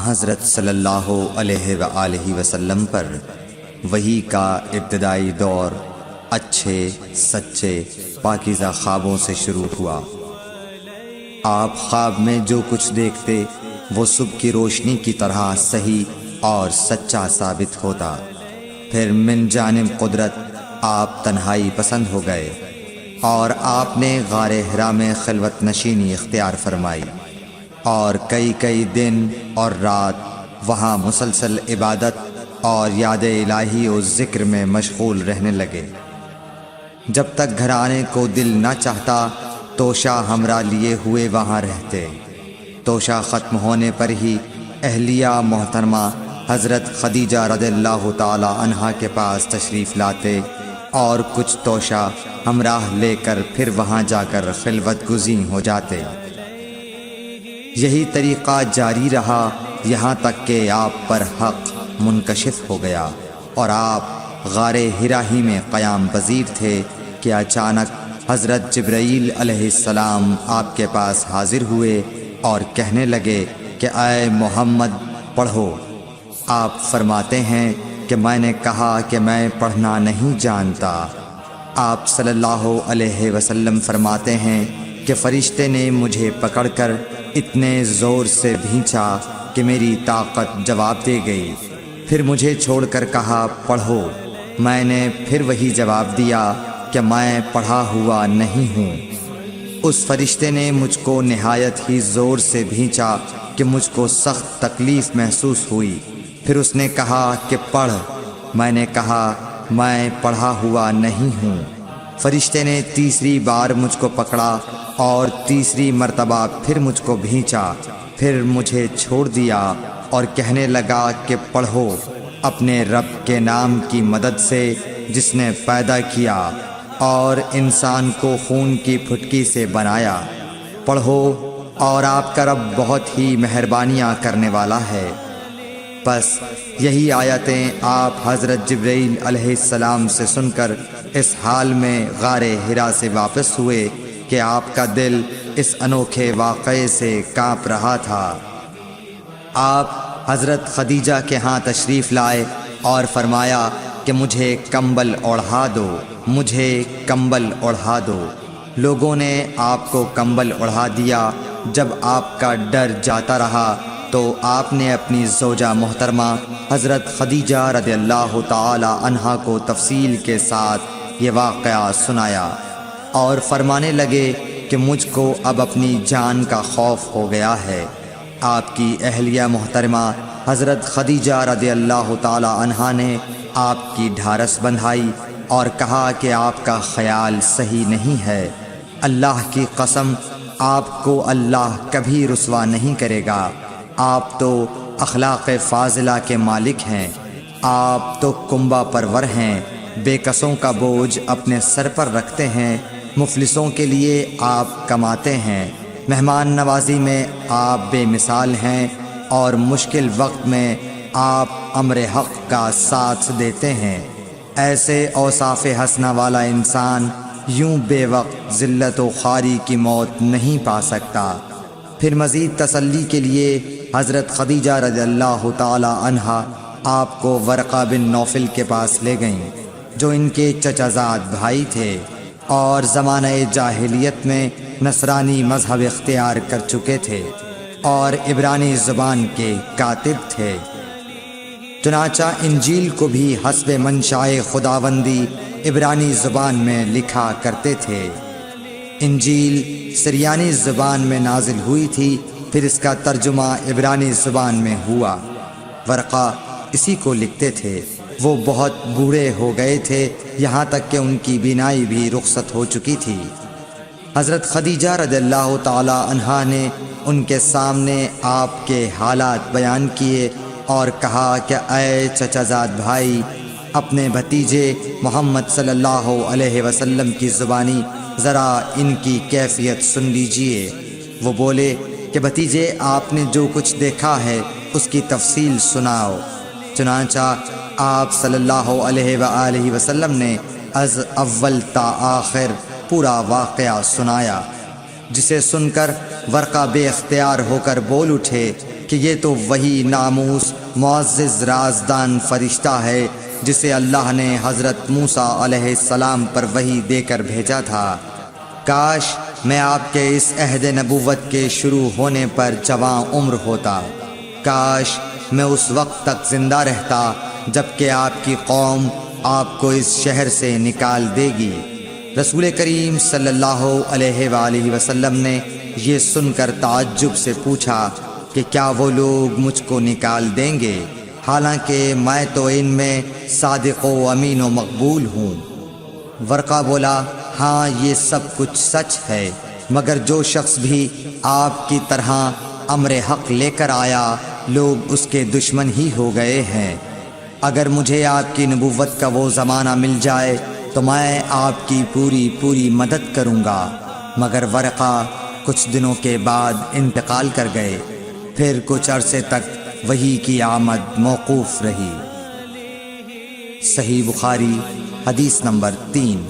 حضرت صلی اللہ علیہ وآلہ وسلم پر وحی کا ابتدائی دور اچھے سچے پاکیزہ خوابوں سے شروع ہوا۔ آپ خواب میں جو کچھ دیکھتے وہ صبح کی روشنی کی طرح صحیح اور سچا ثابت ہوتا۔ پھر من جانب قدرت آپ تنہائی پسند ہو گئے اور آپ نے غار حرا میں خلوت نشینی اختیار فرمائی اور کئی دن اور رات وہاں مسلسل عبادت اور یاد الہی و ذکر میں مشغول رہنے لگے۔ جب تک گھر آنے کو دل نہ چاہتا توشہ ہمراہ لیے ہوئے وہاں رہتے۔ توشہ ختم ہونے پر ہی اہلیہ محترمہ حضرت خدیجہ رضی اللہ تعالی عنہا کے پاس تشریف لاتے اور کچھ توشہ ہمراہ لے کر پھر وہاں جا کر خلوت گزین ہو جاتے۔ یہی طریقہ جاری رہا یہاں تک کہ آپ پر حق منکشف ہو گیا اور آپ غار حرا ہی میں قیام پذیر تھے کہ اچانک حضرت جبرائیل علیہ السلام آپ کے پاس حاضر ہوئے اور کہنے لگے کہ اے محمد پڑھو۔ آپ فرماتے ہیں کہ میں نے کہا کہ میں پڑھنا نہیں جانتا۔ آپ صلی اللہ علیہ وسلم فرماتے ہیں کہ فرشتے نے مجھے پکڑ کر اتنے زور سے بھینچا کہ میری طاقت جواب دے گئی۔ پھر مجھے چھوڑ کر کہا پڑھو۔ میں نے پھر وہی جواب دیا کہ میں پڑھا ہوا نہیں ہوں۔ اس فرشتے نے مجھ کو نہایت ہی زور سے بھینچا کہ مجھ کو سخت تکلیف محسوس ہوئی۔ پھر اس نے کہا کہ پڑھ۔ میں نے کہا میں پڑھا ہوا نہیں ہوں۔ فرشتے نے تیسری بار مجھ کو پکڑا اور تیسری مرتبہ پھر مجھ کو بھینچا۔ پھر مجھے چھوڑ دیا اور کہنے لگا کہ پڑھو اپنے رب کے نام کی مدد سے جس نے پیدا کیا اور انسان کو خون کی پھٹکی سے بنایا۔ پڑھو اور آپ کا رب بہت ہی مہربانیاں کرنے والا ہے۔ بس یہی آیتیں آپ حضرت جبرائیل علیہ السلام سے سن کر اس حال میں غار حرا سے واپس ہوئے کہ آپ کا دل اس انوکھے واقعے سے کانپ رہا تھا۔ آپ حضرت خدیجہ کے ہاں تشریف لائے اور فرمایا کہ مجھے کمبل اوڑھا دو، مجھے کمبل اوڑھا دو۔ لوگوں نے آپ کو کمبل اوڑھا دیا۔ جب آپ کا ڈر جاتا رہا تو آپ نے اپنی زوجہ محترمہ حضرت خدیجہ رضی اللہ تعالی عنہا کو تفصیل کے ساتھ یہ واقعہ سنایا اور فرمانے لگے کہ مجھ کو اب اپنی جان کا خوف ہو گیا ہے۔ آپ کی اہلیہ محترمہ حضرت خدیجہ رضی اللہ تعالی عنہا نے آپ کی ڈھارس بندھائی اور کہا کہ آپ کا خیال صحیح نہیں ہے۔ اللہ کی قسم آپ کو اللہ کبھی رسوا نہیں کرے گا۔ آپ تو اخلاق فاضلہ کے مالک ہیں۔ آپ تو کنبہ پرور ہیں، بے کسوں کا بوجھ اپنے سر پر رکھتے ہیں، مفلسوں کے لیے آپ کماتے ہیں، مہمان نوازی میں آپ بے مثال ہیں اور مشکل وقت میں آپ امر حق کا ساتھ دیتے ہیں۔ ایسے اوصاف حسنہ والا انسان یوں بے وقت ذلت و خواری کی موت نہیں پا سکتا۔ پھر مزید تسلی کے لیے حضرت خدیجہ رضی اللہ تعالی عنہا آپ کو ورقہ بن نوفل کے پاس لے گئیں جو ان کے چچا زاد بھائی تھے اور زمانہ جاہلیت میں نصرانی مذہب اختیار کر چکے تھے اور عبرانی زبان کے کاتب تھے۔ چنانچہ انجیل کو بھی حسب منشائے خداوندی عبرانی زبان میں لکھا کرتے تھے۔ انجیل سریانی زبان میں نازل ہوئی تھی، پھر اس کا ترجمہ عبرانی زبان میں ہوا۔ ورقہ اسی کو لکھتے تھے۔ وہ بہت بوڑھے ہو گئے تھے، یہاں تک کہ ان کی بینائی بھی رخصت ہو چکی تھی۔ حضرت خدیجہ رضی اللہ تعالی عنہا نے ان کے سامنے آپ کے حالات بیان کیے اور کہا کہ اے چچا زاد بھائی، اپنے بھتیجے محمد صلی اللہ علیہ وسلم کی زبانی ذرا ان کی کیفیت سن لیجئے۔ وہ بولے کہ بھتیجے آپ نے جو کچھ دیکھا ہے اس کی تفصیل سناؤ۔ چنانچہ آپ صلی اللہ علیہ وآلہ وسلم نے از اول تا آخر پورا واقعہ سنایا، جسے سن کر ورقہ بے اختیار ہو کر بول اٹھے کہ یہ تو وہی ناموس معزز رازدان فرشتہ ہے جسے اللہ نے حضرت موسیٰ علیہ السلام پر وحی دے کر بھیجا تھا۔ کاش میں آپ کے اس عہد نبوت کے شروع ہونے پر جواں عمر ہوتا، کاش میں اس وقت تک زندہ رہتا جب کہ آپ کی قوم آپ کو اس شہر سے نکال دے گی۔ رسول کریم صلی اللہ علیہ وآلہ وسلم نے یہ سن کر تعجب سے پوچھا کہ کیا وہ لوگ مجھ کو نکال دیں گے، حالانکہ میں تو ان میں صادق و امین و مقبول ہوں۔ ورقہ بولا، ہاں یہ سب کچھ سچ ہے، مگر جو شخص بھی آپ کی طرح امر حق لے کر آیا لوگ اس کے دشمن ہی ہو گئے ہیں۔ اگر مجھے آپ کی نبوت کا وہ زمانہ مل جائے تو میں آپ کی پوری مدد کروں گا۔ مگر ورقہ کچھ دنوں کے بعد انتقال کر گئے، پھر کچھ عرصے تک وحی کی آمد موقوف رہی۔ صحیح بخاری حدیث نمبر 3۔